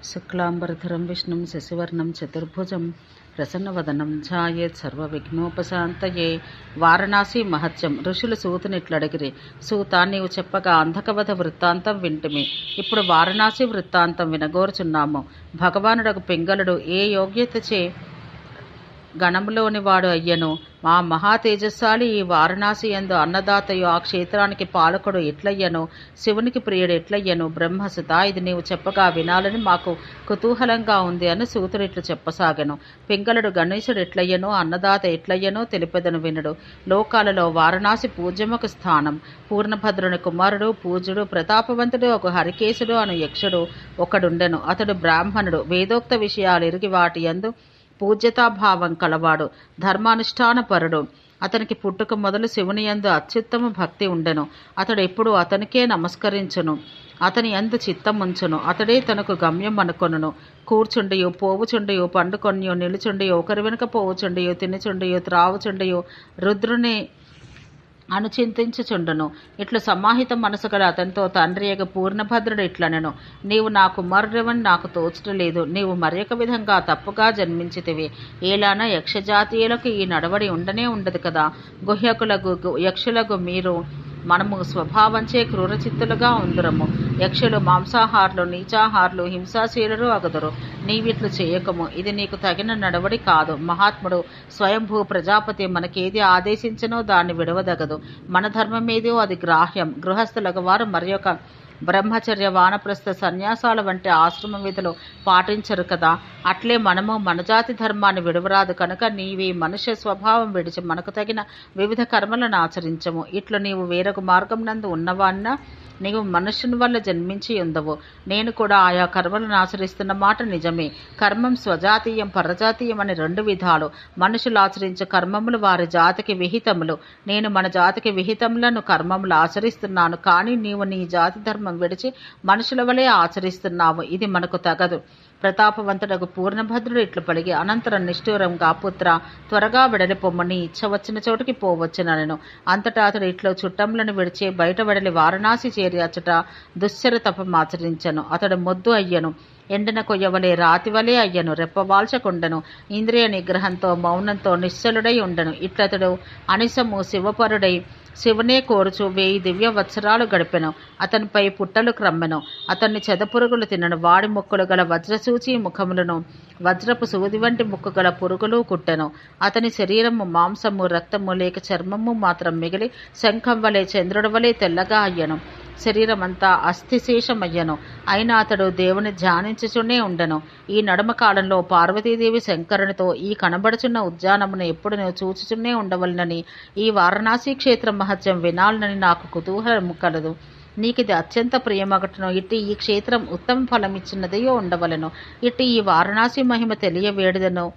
శుక్లాంబరధరం విష్ణుం శశివర్ణం చతుర్భుజం ప్రసన్నవదనం ధ్యాయేత్ సర్వవిఘ్నోపశాంతయే. వారణాసి మహత్యం. ఋషులు సూతునిట్లడిగిరి. సూత, నీవు చెప్పగా అంధకవధ వృత్తాంతం వింటిమి. ఇప్పుడు వారణాసి వృత్తాంతం వినగోరుచున్నాము. భగవానుడకు పింగళుడు ఏ యోగ్యతచే గణములోని వాడు అయ్యను. మా మహా తేజస్సాలి ఈ వారణాసి యందు అన్నదాతయు ఆ క్షేత్రానికి పాలకుడు ఎట్లయ్యను, శివునికి ప్రియుడు ఎట్లయ్యను. బ్రహ్మసుత, ఇది నీవు చెప్పగా వినాలని మాకు కుతూహలంగా ఉంది అని సూతుడు ఇట్లు చెప్పసాగెను. పింగళుడు, గణేశుడు ఎట్లయ్యనో అన్నదాత ఎట్లయ్యనో తెలిపెదను వినుడు. లోకాలలో వారణాసి పూజ్యముకు స్థానం. పూర్ణభద్రుని కుమారుడు పూజ్యుడు ప్రతాపవంతుడు ఒక హరికేశుడు అను యక్షుడు ఒకడుండెను. అతడు బ్రాహ్మణుడు. వేదోక్త విషయాలు ఎరిగి వాటి యందు పూజ్యతాభావం కలవాడు. ధర్మానుష్ఠానపరుడు. అతనికి పుట్టుక మొదలు శివుని యందు అత్యుత్తమ భక్తి ఉండెను. అతడు ఎప్పుడు అతనికే నమస్కరించును, అతని యందు చిత్తముంచును. అతడే తనకు గమ్యం అనుకొనును. కూర్చుండియు పోవుచుండియు పండుకొనియు నిలుచుండియు ఒకరి వెనుక పోవుచుండియు తినుచుండియు త్రావుచుండియు రుద్రుని అనుచింతించుచుండును. ఇట్లు సమాహిత మనసు గల అతనితో తండ్రియగు పూర్ణభద్రుడు ఇట్లనెను. నీవు నా కుమారుడవని నాకు తోచటలేదు. నీవు మరొక విధంగా తప్పుగా జన్మించితివి. ఏలాన యక్షజాతీయులకు ఈ నడవడి ఉండనే ఉండదు కదా. గుహ్యకులకు యక్షులకు మీరు మనము స్వభావంచే క్రూరచిత్తులుగా ఉందురము. యక్షులు మాంసాహారులు, నీచాహారులు, హింసాశీలురు అగుదురు. నీవిట్లు చేయకము. ఇది నీకు తగిన నడవడి కాదు. మహాత్ముడు స్వయంభూ ప్రజాపతి మనకేది ఆదేశించనో దాన్ని విడవదగదు. మన ధర్మమేదో అది గ్రాహ్యం. గృహస్థులకు వారు మరి ఒక బ్రహ్మచర్య, వానప్రస్థ, సన్యాసాల వంటి ఆశ్రమ విధులు పాటించరు కదా. అట్లే మనము మన జాతి ధర్మాన్ని విడవరాదు కనుక నీవి మనుష్య స్వభావం విడిచి మనకు తగిన వివిధ కర్మలను ఆచరించము. ఇట్లు నీవు వేరొక మార్గం నందు ఉన్నవాన్న నీవు మనుష్యుని వల్ల జన్మించి ఉండవు. నేను కూడా ఆయా కర్మలను ఆచరిస్తున్న మాట నిజమే. కర్మం స్వజాతీయం, పరజాతీయం అని రెండు విధాలు. మనుషులు ఆచరించే కర్మములు వారి జాతికి విహితములు. నేను మన జాతికి విహితములను కర్మములు ఆచరిస్తున్నాను. కానీ నీవు నీ జాతి ధర్మం విడిచి మనుషుల వలె ఆచరిస్తున్నావు. ఇది మనకు తగదు. ప్రతాపవంతుడకు పూర్ణభద్రుడు ఇట్లు పలిగి అనంతరం నిష్ఠూరంగా, పుత్ర, త్వరగా వెడలిపొమ్మ, నీ ఇచ్చ వచ్చిన చోటుకి పోవచ్చునను. అంతటా అతడు ఇట్లో చుట్టములను విడిచి బయట వెడలి వారణాసి చేరి అచ్చట దుశ్చర తపమాచరించను. అతడు మొద్దు అయ్యను. ఎండిన కొయ్యవలే రాతివలే అయ్యను. రెప్పవాల్చకుండను. ఇంద్రియ నిగ్రహంతో మౌనంతో నిశ్చలుడై ఉండను. ఇట్లతడు అనిశము శివపరుడై శివునే కోరుచు 1000 దివ్య వత్సరాలు గడిపెను. అతనిపై పుట్టలు క్రమ్మెను. అతన్ని చెదపురుగులు తినను. వాడి ముక్కులు గల వజ్రసూచి ముఖములను వజ్రపు సూది వంటి ముక్కు గల పురుగులు కుట్టెను. అతని శరీరము మాంసము, రక్తము లేక చర్మము మాత్రం మిగిలి శంఖం వలె చంద్రుడి వలె తెల్లగా అయ్యను. శరీరమంతా అస్థిశేషమయ్యను. అయినా అతడు దేవుని ధ్యానించుచునే ఉండెను. ఈ నడుమ కాలంలో పార్వతీదేవి శంకరునితో ఈ కనబడుచున్న ఉద్యానమును ఎప్పుడు నువ్వు చూచుచునే ఉండవలనని, ఈ వారణాసి క్షేత్ర మహత్యం వినాలనని నాకు కుతూహలము కలదు. నీకిది అత్యంత ప్రియమగటను. ఇట్టి ఈ క్షేత్రం ఉత్తమ ఫలమిచ్చినదియో ఉండవలను. ఇట్టి ఈ వారణాసి మహిమ తెలియవేడదను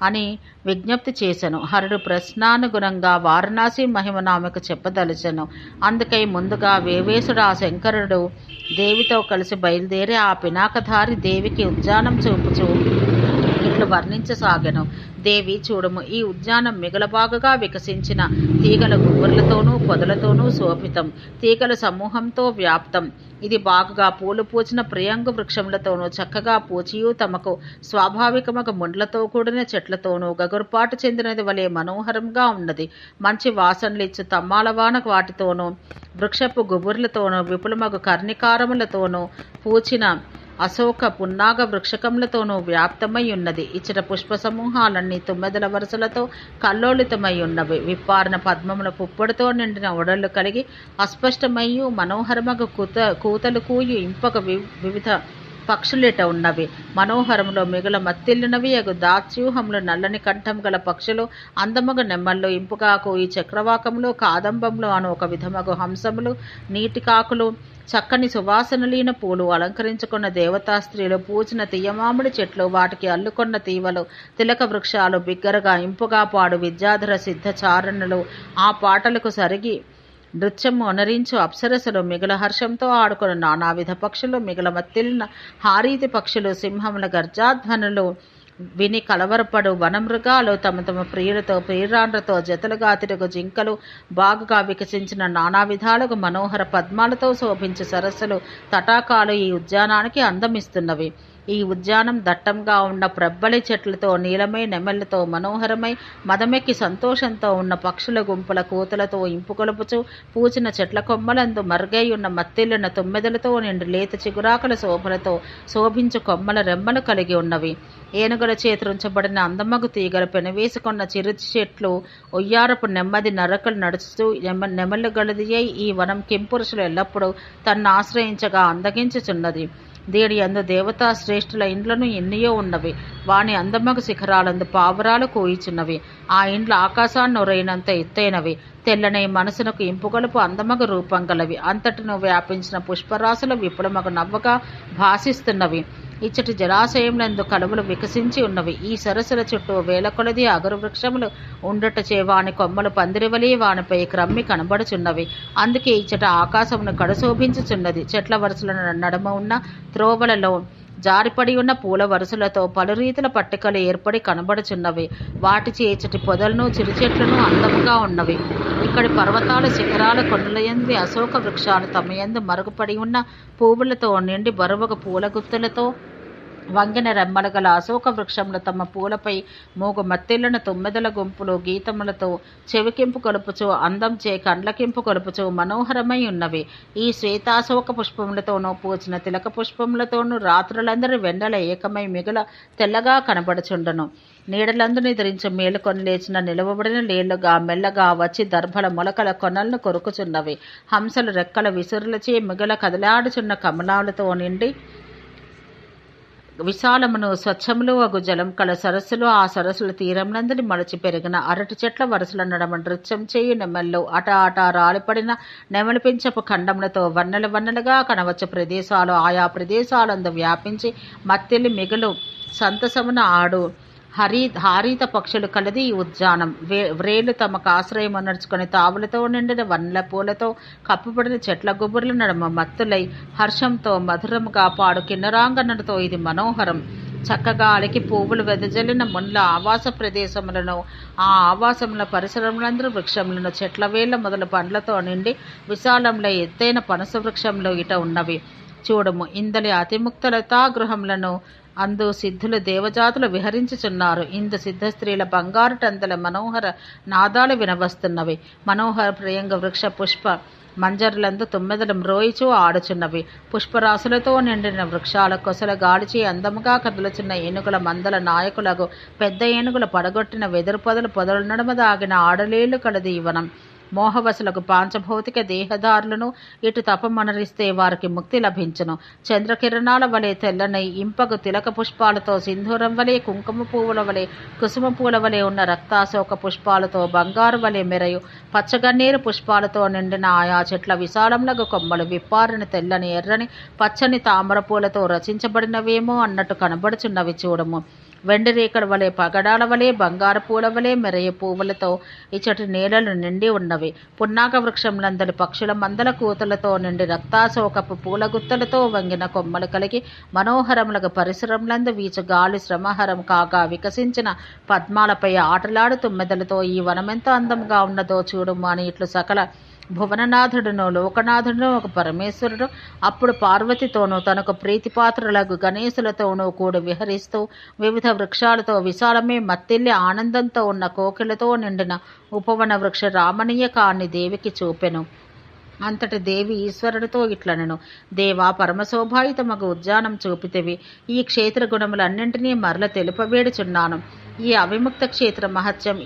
అని విజ్ఞప్తి చేశాను. హరుడు ప్రశ్నానుగుణంగా వారణాసి మహిమను ఆమెకు చెప్పదలిచెను. అందుకై ముందుగా వేవేశుడు ఆ శంకరుడు దేవితో కలిసి బయలుదేరి ఆ పినాకధారి దేవికి ఉద్యానం చూపుచూ ఇట్లు వర్ణించసాగెను. దేవి, చూడము, ఈ ఉద్యానం మిగలబాగుగా వికసించిన తీగల గువ్వలతోనూ పొదలతోనూ శోభితం. తీగల సమూహంతో వ్యాప్తం. ఇది బాగుగా పూలు పూచిన ప్రియంగు వృక్షములతోనూ చక్కగా పూచియు తమకు స్వాభావికమగు ముండ్లతో కూడిన చెట్లతోనూ గగుర్పాటు చెందినది వలె మనోహరంగా ఉన్నది. మంచి వాసనలిచ్చు తమ్మాలవాన వాటితోనూ వృక్షపు గుబుర్లతోనూ విపులమగు కర్ణికారములతోనూ పూచిన అశోక పున్నాగ వృక్షకములతోనూ వ్యాప్తమై ఉన్నది. ఇచ్చట పుష్ప సమూహాలన్నీ 9 వరుసలతో కల్లోలితమై ఉన్నవి. విప్పారిన పద్మముల పుప్పొడితో నిండిన ఒడళ్లు కలిగి అస్పష్టమయ్యు మనోహరమగు కూతలు కూయు ఇంపక వివిధ పక్షులిట ఉన్నవి. మనోహరములో మిగుల మత్తిల్లినవి అగు దాత్స్యూహములు, నల్లని కంఠం గల పక్షులు, అందమగు నెమ్మళ్ళు, ఇంపుగా కూయి చక్రవాకములు, కాదంబములు అను ఒక విధమగు హంసములు, నీటి కాకులు, చక్కని సువాసనలీన పూలు, అలంకరించుకున్న దేవతా స్త్రీలు, పూచిన తీయమామిడి చెట్లు, వాటికి అల్లుకొన్న తీవలు, తిలక వృక్షాలు, బిగ్గరగా ఇంపుగా పాడు విద్యాధర సిద్ధచారణలు, ఆ పాటలకు సరిగి నృత్యము అనరించు అప్సరసలు, మిగుల హర్షంతో ఆడుకున్న నానావిధ పక్షులు, మిగుల మత్తిలిన హారీతి పక్షులు, సింహముల గర్జాధ్వనులు, విని కలవరపడు వనమృగాలు తమ తమ ప్రియులతో ప్రియురాండ్రతో జతలుగా తిరుగు జింకలు బాగుగా వికసించిన నానా విధాలుగా మనోహర పద్మాలతో శోభించే సరస్సులు తటాకాలు ఈ ఉద్యానానికి అందమిస్తున్నవి. ఈ ఉద్యానం దట్టంగా ఉన్న ప్రబ్బలి చెట్లతో నీలమై నెమళ్లతో మనోహరమై మదమెక్కి సంతోషంతో ఉన్న పక్షుల గుంపుల కూతలతో ఇంపుకొలుపుచు పూచిన చెట్ల కొమ్మలందు మరుగై ఉన్న మత్తిల్లిన తుమ్మెదలతో నిండి లేత చిగురాకుల శోభలతో శోభించు కొమ్మల రెమ్మలు కలిగి ఉన్నవి. ఏనుగుల చేతులుంచబడిన అందమగు తీగలు పెనవేసుకున్న చిరు చెట్లు ఒయ్యారపు నెమ్మది నరకలు నడుచుతూ నెమళ్ళు గలదియై ఈ వనం కింపురుషులు ఎల్లప్పుడూ తన్ను ఆశ్రయించగా అందగించుచున్నది. దీని అందు దేవతా శ్రేష్ఠుల ఇండ్లను ఎన్నియో ఉన్నవి. వాని అందమగు శిఖరాలందు పావురాలు కూయిచున్నవి. ఆ ఇండ్ల ఆకాశాన్ని నొరైనంత ఎత్తైనవి. తెల్లనే మనసునకు ఇంపుగలుపు అందమగు రూపం గలవి. అంతటిను వ్యాపించిన పుష్పరాశులు విపులమగు నవ్వగా భాసిస్తున్నవి. ఇచ్చటి జలాశయములందు కలువలు వికసించి ఉన్నవి. ఈ సరస్సుల చుట్టూ వేల కొలది అగరు వృక్షములు ఉండటచే వాని కొమ్మలు పందిరివలే వానిపై క్రమ్మి కనబడుచున్నవి. అందుకే ఇచ్చట ఆకాశమును కడశోభించుచున్నది. చెట్ల వరుసల నడుమ ఉన్న త్రోవలలో జారిపడి ఉన్న పూల వరుసలతో పలు రీతుల పట్టికలు ఏర్పడి కనబడుచున్నవి. వాటిచే ఇచ్చటి పొదలను చిరుచెట్లను అందముగా ఉన్నవి. ఇక్కడి పర్వతాల శిఖరాల కొండలయందు అశోక వృక్షాలు తమయందు మరుగుపడి ఉన్న పువ్వులతో నిండి బరువగ పూల గుత్తులతో వంగిన రెమ్మల గల అశోక వృక్షములు తమ పూలపై మూగు మత్తిళ్లను తుమ్మెదల గుంపులు గీతములతో చెవికింపు కొలుపుచు అందంచే కండ్లకింపు కొలుపుచు మనోహరమై ఉన్నవి. ఈ శ్వేతాశోక పుష్పములతోనూ పూచిన తిలక పుష్పములతోనూ రాత్రులందరి వెన్నెల ఏకమై మిగుల తెల్లగా కనబడుచుండను. నీడలందు నిద్రించి మేలుకొని లేచిన నిలువబడిన లేళ్లుగా మెల్లగా వచ్చి దర్భల మొలకల కొనలను కొరుకుచున్నవి. హంసలు రెక్కల విసురులచే మిగుల కదలాడుచున్న కమలాలతో నిండి విశాలమును స్వచ్ఛములు అగు జలం కల సరస్సులు ఆ సరస్సుల తీరంనందుని మలచి పెరిగిన అరటి చెట్ల వరుసల నడమ నృత్యం చేయు నెమళ్ళు అట రాలిపడిన నెమలి పింఛపు ఖండములతో వన్నెలు వన్నెలుగా కనవచ్చు ప్రదేశాలు ఆయా ప్రదేశాలందు వ్యాపించి మత్తెలి మిగులు సంతసమున ఆడు హారీత పక్షులు కలది ఈ ఉద్యానం. వ్రేళ్లు తమకు ఆశ్రయం నడుచుకుని తావులతో నిండిన వన్నెల పూలతో కప్పుబడిన చెట్ల గుబుర్ల నడుమ మత్తులై హర్షంతో మధురముగా పాడు కిన్నరాంగణతో ఇది మనోహరం. చక్కగా అలికి పువ్వులు వెదజల్లిన మున్ల ఆవాస ప్రదేశములను ఆ ఆవాసముల పరిసరములందరూ వృక్షములను చెట్ల వేళ్ల మొదలు పండ్లతో నిండి విశాలంలో ఎత్తైన పనస వృక్షములు ఇట ఉన్నవి. చూడము ఇందలి అతిముక్తలతా గృహములను అందు సిద్ధులు దేవజాతులు విహరించుచున్నారు. ఇందు సిద్ధ స్త్రీల బంగారు టంతల మనోహర నాదాలు వినవస్తున్నవి. మనోహర ప్రియంగ వృక్ష పుష్ప మంజరులందు తుమ్మెదలు మ్రోయిచూ ఆడుచున్నవి. పుష్పరాశులతో నిండిన వృక్షాల కొసల గాడిచి అందముగా కదులుచున్న ఏనుగుల మందల నాయకులకు పెద్ద ఏనుగుల పడగొట్టిన వెదురు పొదల నడుమ దాగిన ఆడలేళ్లు కలది ఈ వనం. మోహవశులకు పాంచభౌతిక దేహదారులను ఇటు తపమనరిస్తే వారికి ముక్తి లభించును. చంద్రకిరణాల వలె తెల్లనై ఇంపగు తిలక పుష్పాలతో సింధూరం వలె కుంకుమ పువ్వుల వలె కుసుమ పూల వలె ఉన్న రక్తాశోక పుష్పాలతో బంగారు వలె మెరయు పచ్చగన్నేరు పుష్పాలతో నిండిన ఆయా చెట్ల విశాలములకు కొమ్మలు విప్పారిన తెల్లని ఎర్రని పచ్చని తామర పూలతో రచించబడినవేమో అన్నట్టు కనబడుచున్నవి. చూడము వెండి రేఖల వలె పగడాల వలె బంగారు పూల వలె మెరయ పువ్వులతో ఇచ్చటి నేలలు నిండి ఉన్నవి. పున్నాక వృక్షంలందరి పక్షుల మందల కూతలతో నిండి రక్తాశోకపు పూల గుత్తలతో వంగిన కొమ్మలు కలిగి మనోహరములకు పరిసరములందు వీచు గాలి శ్రమహరం కాగా వికసించిన పద్మాలపై ఆటలాడు తుమ్మెదలతో ఈ వనమెంత అందంగా ఉన్నదో చూడుము అని ఇట్లు సకల భువననాథుడును లోకనాథుడును ఒక పరమేశ్వరుడు అప్పుడు పార్వతితోనూ తనకు ప్రీతిపాత్రులకు గణేశులతోనూ కూడి విహరిస్తూ వివిధ వృక్షాలతో విశాలమే మత్తిల్లి ఆనందంతో ఉన్న కోకిలతో నిండిన ఉపవన వృక్ష రామణీయకాన్ని దేవికి చూపెను. అంతటి దేవి ఈశ్వరుడితో ఇట్లనెను, దేవా పరమశోభాయుతమగు ఉద్యానం చూపితివి. ఈ క్షేత్ర గుణములన్నింటినీ మరల తెలుపవేడుచున్నాను. ఈ అవిముక్త క్షేత్ర మహత్యం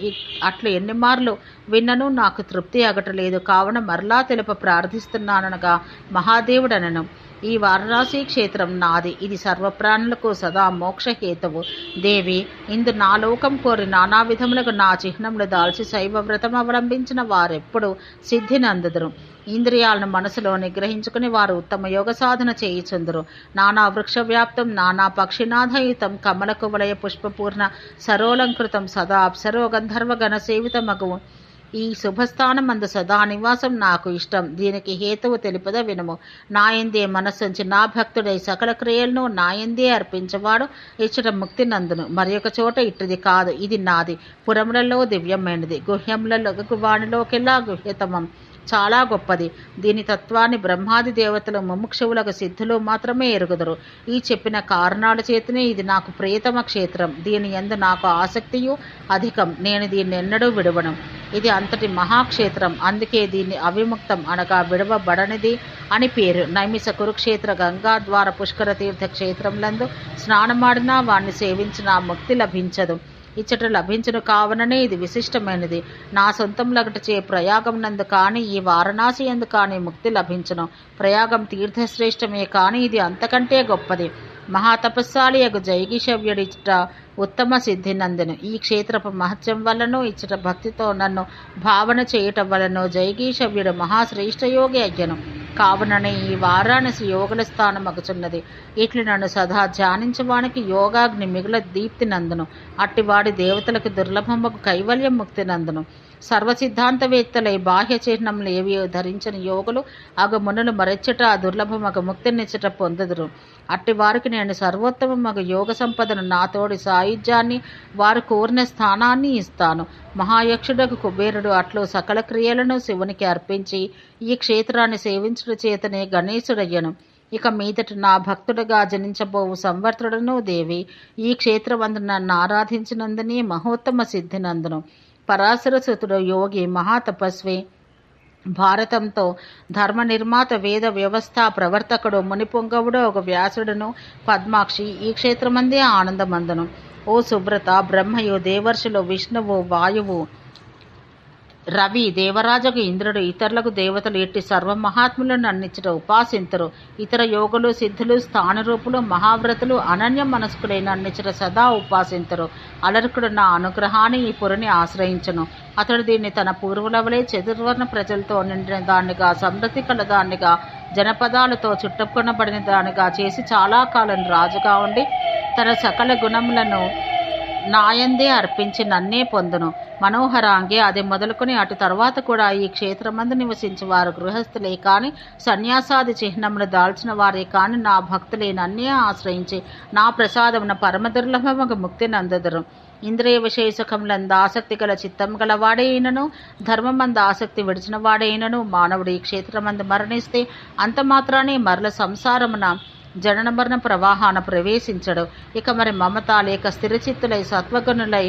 అట్లు ఎన్ని మార్లు విన్నను నాకు తృప్తి అగటలేదు. కావున మరలా తెలుప ప్రార్థిస్తున్నాననగా మహాదేవుడనెను, ఈ వారణాసి క్షేత్రం నాది. ఇది సర్వప్రాణులకు సదా మోక్షహేతువు. దేవి, ఇందు నా లోకం కోరి నానా విధములకు నా చిహ్నములు దాల్చి శైవ వ్రతం అవలంబించిన వారెప్పుడు సిద్ధినందుదురు. ఇంద్రియాలను మనసులో నిగ్రహించుకుని వారు ఉత్తమ యోగ సాధన చేయుచుందురు. నానా వృక్ష వ్యాప్తం నానా పక్షినాథయుతం కమల కువలయ పుష్పపూర్ణ సరోలంకృతం సదా అప్సరో గంధర్వ గణ సేవితమగు ఈ శుభస్థానమందు సదా నివాసం నాకు ఇష్టం. దీనికి హేతువు తెలుపద వినుము. నాయందే మనస్సుంచి నా భక్తుడై సకల క్రియలను నాయందే అర్పించవాడు ఇచ్చట ముక్తి నందును. మరి ఒక చోట ఇట్టుది కాదు, ఇది నాది, పురములలో దివ్యమైనది, గుహ్యములలో వాణిలోకెల్లా గుహ్యతమం, చాలా గొప్పది. దీని తత్వాన్ని బ్రహ్మాది దేవతలు ముముక్షువులకు సిద్ధులు మాత్రమే ఎరుగుదురు. ఈ చెప్పిన కారణాల చేతనే ఇది నాకు ప్రియతమ క్షేత్రం. దీని యందు నాకు ఆసక్తియు అధికం. నేను దీన్ని ఎన్నడూ విడవను. ఇది అంతటి మహాక్షేత్రం, అందుకే దీన్ని అవిముక్తం అనగా విడవబడనిది అని పేరు. నైమిష కురుక్షేత్ర గంగా ద్వార పుష్కర తీర్థ క్షేత్రములందు స్నానమాడినా వాణ్ణి సేవించినా ముక్తి లభించదు. ఇచ్చట లభించును కావుననే ఇది విశిష్టమైనది. నా సొంతం లగటచే ప్రయాగం నందు కాని ఈ వారణాసి యందు కాని ముక్తి లభించును. ప్రయాగం తీర్థశ్రేష్టమే కాని ఇది అంతకంటే గొప్పది. మహాతపస్సాలి యగు జైగిషవ్యుడిచ్చట ఉత్తమ సిద్ధి నందును. ఈ క్షేత్రపు మహత్యం వలన ఇచ్చట భక్తితో నన్ను భావన చేయటం వలన జైగీషవ్యుడు మహాశ్రేష్టయోగి అయ్యను. కావుననే ఈ వారాణసి యోగుల స్థానం అగుచున్నది. ఇట్లు నన్ను సదా ధ్యానించవానికి యోగాగ్ని మిగుల దీప్తి నందును. అట్టివాడి దేవతలకు దుర్లభముకు కైవల్యం ముక్తి నందును. సర్వసిద్ధాంతవేత్తలై బాహ్య చిహ్నములు ఏవి ధరించిన యోగులు అగు మునులు మరెచ్చట దుర్లభమగు ముక్తినిచ్చట పొందుదురు. అట్టి వారికి నేను సర్వోత్తమమగు యోగ సంపదను నాతోడి సాయుధ్యాన్ని వారు కోరిన స్థానాన్ని ఇస్తాను. మహాయక్షుడకు కుబేరుడు అట్లు సకల క్రియలను శివునికి అర్పించి ఈ క్షేత్రాన్ని సేవించుట చేతనే గణేశుడయ్యను. ఇక మీదట నా భక్తుడుగా జనించబోవు సంవర్తుడను దేవి ఈ క్షేత్రమందు నన్ను ఆరాధించినందునే మహోత్తమ సిద్ధినందును. పరాశర సుతుడు యోగి మహాతపస్వి, భారతంతో ధర్మ నిర్మాత, వేద వ్యవస్థ ప్రవర్తకుడు, మునిపొంగవుడు ఒక వ్యాసుడును పద్మాక్షి ఈ క్షేత్రమందే ఆనందమందును. ఓ సుబ్రత, బ్రహ్మయు, దేవర్షులు, విష్ణువు, వాయువు, రవి, దేవరాజకు ఇంద్రుడు, ఇతరులకు దేవతలు ఇట్టి సర్వమహాత్ములు నన్నిచ్చట ఉపాసింతురు. ఇతర యోగులు, సిద్ధులు, స్థానరూపులు, మహావ్రతులు అనన్య మనస్కులై నన్నిచ్చట సదా ఉపాసింతురు. అలర్కుడు నా అనుగ్రహాన్ని ఈ పురిని ఆశ్రయించను. అతడు దీన్ని తన పూర్వులవలే చతుర్వర్ణ ప్రజలతో నిండిన దానిగా, సమృద్ధి కలదానిగా, జనపదాలతో చుట్టుకొనబడిన దానిగా చేసి చాలా కాలం రాజుగా ఉండి తన సకల గుణములను నాయందే అర్పించి నన్నే పొందును. మనోహరాంగే అది మొదలుకొని అటు తర్వాత కూడా ఈ క్షేత్రమందు నివసించి వారు గృహస్థులే కాని సన్యాసాది చిహ్నములు దాల్చిన వారే కాని నా భక్తులే నన్నే ఆశ్రయించి నా ప్రసాదమున పరమ దుర్లభముగా ముక్తి నందుదురు. ఇంద్రియ విశేషకములందు ఆసక్తి గల చిత్తం గల వాడైనను, ధర్మమందు ఆసక్తి విడిచిన వాడైనను మానవుడు ఈ క్షేత్రమందు మరణిస్తే అంత మాత్రానే మరల సంసారమున జనన మరణ ప్రవాహాన ప్రవేశించడు. ఇక మరి మమత లేక స్థిరచిత్తులై సత్వగుణులై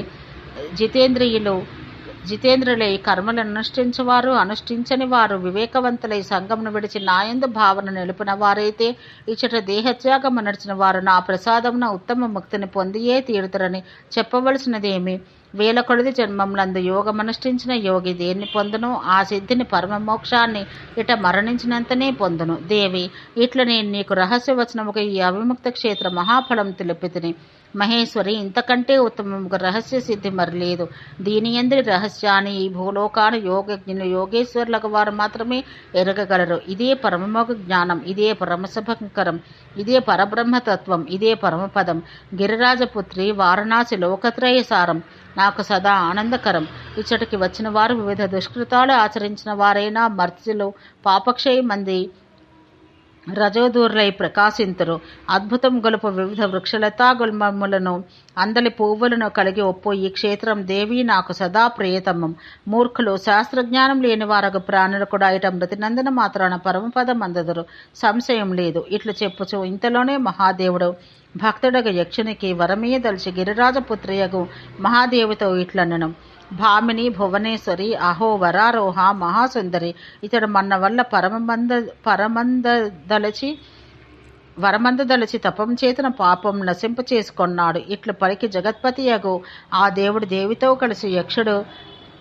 జితేంద్రులై కర్మలను అనుష్ఠించేవారు, అనుష్ఠించని వారు, వివేకవంతులై సంగమును విడిచి నాయందు భావన నిలుపున వారైతే ఇచ్చట దేహత్యాగం నడిచిన వారు నా ప్రసాదమున ఉత్తమ ముక్తిని పొందియే తీరుతారని చెప్పవలసినదేమి? వేల కొలది జన్మములందు యోగమనుష్ఠించిన యోగి దేన్ని పొందును? ఆ సిద్ధిని పరమ మోక్షాన్ని ఇట మరణించినంతనే పొందును. దేవి, ఇట్ల నేను నీకు రహస్యవచనముగా ఈ అవిముక్త క్షేత్ర మహాఫలం తెలిపితిని. మహేశ్వరి, ఇంతకంటే ఉత్తమముగా రహస్య సిద్ధి మరలేదు. దీని యందు రహస్యాన్ని ఈ భూలోకాను యోగజ్ఞులు, యోగేశ్వరులకు వారు మాత్రమే ఎరగగలరు. ఇదే పరమమోగ జ్ఞానం, ఇదే పరమశుభంకరం, ఇదే పరబ్రహ్మతత్వం, ఇదే పరమపదం. గిరిరాజపుత్రి, వారణాసి లోకత్రయ సారం నాకు సదా ఆనందకరం. ఇచ్చటికి వచ్చిన వారు వివిధ దుష్కృతాలు ఆచరించిన వారైనా మర్త్యులు, పాపక్షయ మంది రజోదూర్లై ప్రకాశింతురు. అద్భుతం గొలుపు వివిధ వృక్షలతా గుల్మములను, అందలి పువ్వులను కలిగి ఒప్పు ఈ క్షేత్రం దేవి నాకు సదా ప్రియతమం. మూర్ఖులు, శాస్త్రజ్ఞానం లేని వారకు ప్రాణులు కూడా ఇట మృతినందన మాత్రాన పరమపదం అందదురు, సంశయం లేదు. ఇట్లు చెప్పుచు ఇంతలోనే మహాదేవుడు భక్తుడగు యక్షునికి వరమీయదలిచి గిరిరాజపుత్రియగు మహాదేవితో ఇట్లనెను. భామిని, భువనేశ్వరి, అహో వరారోహ మహాసుందరి, ఇతడు మన వల్ల వరమందదలచి తపం చేతన పాపం నశింప చేసుకొన్నాడు. ఇట్లు పలికి జగత్పతియగు ఆ దేవుడు దేవితో కలిసి యక్షుడు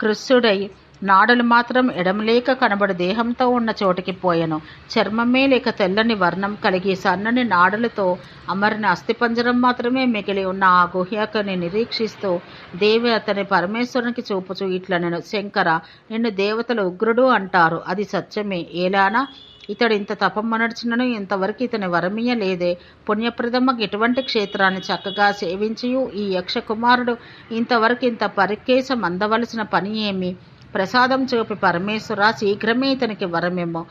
కృత్సుడై నాడులు మాత్రం ఎడమలేక కనబడు దేహంతో ఉన్న చోటికి పోయెను. చర్మమే లేక తెల్లని వర్ణం కలిగి సన్నని నాడులతో అమరిన అస్థిపంజరం మాత్రమే మిగిలి ఉన్న ఆ గుహ్యకుని నిరీక్షిస్తూ దేవి అతని పరమేశ్వరునికి చూపుచూ ఇట్లనెను. శంకర, నిన్ను దేవతలు ఉగ్రుడు అంటారు, అది సత్యమే. ఏలానా ఇతడు ఇంత తపమనర్చినను ఇంతవరకు ఇతని వరమీయ లేదే. పుణ్యప్రదమకు ఇటువంటి క్షేత్రాన్ని చక్కగా సేవించియు ఈ యక్ష కుమారుడు ఇంతవరకు ఇంత పరికేశం అందవలసిన పని ఏమి? ప్రసాదం చూపి పరమేశ్వర శీఘ్రమే ఇతనికి వరమేమో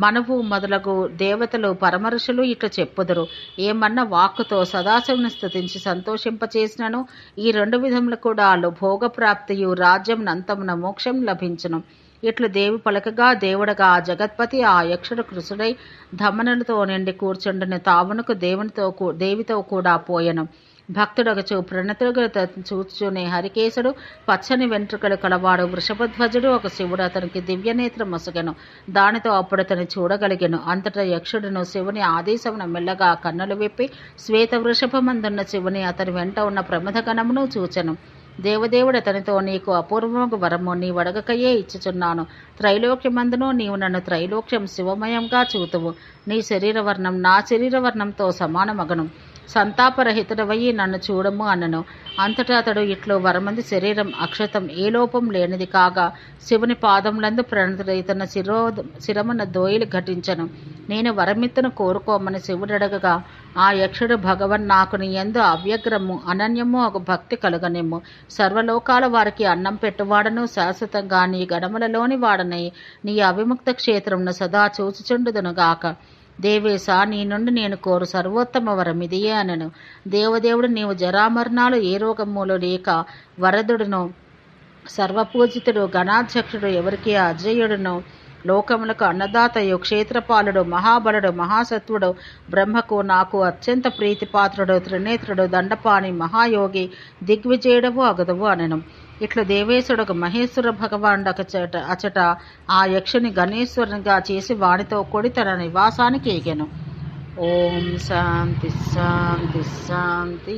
మనవు మొదలగు దేవతలు పరమఋషులు ఇట్లు చెప్పుదురు. ఏమన్నా వాక్కుతో సదాశివుని స్తుతించి సంతోషింపచేసినను ఈ 2 విధములు కూడా భోగప్రాప్తియు రాజ్యం నంతమున మోక్షం లభించును. ఇట్లు దేవి పలకగా దేవుడగా ఆ జగత్పతి ఆ యక్షుడు కృషుడై ధమనులతో నిండి కూర్చుండిన తావునకు దేవితో కూడా పోయెను. భక్తుడగచు ప్రణతులుగా చూచునే హరికేశుడు పచ్చని వెంట్రుకలు కలవాడు వృషభధ్వజుడు ఒక శివుడు అతనికి దివ్యనేత్రం మొసగెను. దానితో అప్పుడు అతని చూడగలిగెను. అంతటా యక్షుడును శివుని ఆదేశమున మెల్లగా కన్నులు విప్పి శ్వేత వృషభమందున్న శివుని అతని వెంట ఉన్న ప్రమథగణమును చూచెను. దేవదేవుడు అతనితో నీకు అపూర్వముగు వరము నీ వడగకయే ఇచ్చుచున్నాను. త్రైలోక్యమందును నీవు నన్ను త్రైలోక్యం శివమయంగా చూతువు. నీ శరీరవర్ణం నా శరీరవర్ణంతో సమానమగను. సంతాపరహితుడవయ్యి నన్ను చూడము అనను. అంతటా అతడు ఇట్లు వరమంది శరీరం అక్షతం ఏ లోపం లేనిది కాగా శివుని పాదములందు ప్రణతుడై తన శిరమున దోయిలు ఘటించను. నేను వరమిత్తును కోరుకోమని శివుడడగగా ఆ యక్షుడు భగవన్ నాకు నీ యందు అవ్యగ్రము అనన్యము ఒక భక్తి కలుగనిమ్ము. సర్వలోకాల వారికి అన్నం పెట్టువాడను శాశ్వతంగా నీ గడములలోని వాడనై నీ అవిముక్త క్షేత్రమును సదా చూచుచుండుదునుగాక. దేవేశ నీ నుండి నేను కోరు సర్వోత్తమ వరం ఇదియే అనను. దేవదేవుడు నీవు జరామరణాలు ఏ రోగములు లేక వరదుడును సర్వపూజితుడు గణాధ్యక్షుడు ఎవరికి అజయుడును లోకములకు అన్నదాతయు క్షేత్రపాలుడు మహాబలుడు మహాసత్వుడు బ్రహ్మకు నాకు అత్యంత ప్రీతిపాత్రుడు త్రినేత్రుడు దండపాణి మహాయోగి దిగ్విజయుడవు అగదువు అనెను. ఇట్లు దేవేశుడు మహేశ్వర భగవానుడు అచట ఆ యక్షుని గణేశ్వరునిగా చేసి వానితో కూడి తన నివాసానికి ఎగెను. ఓం శాంతి శాంతి శాంతి.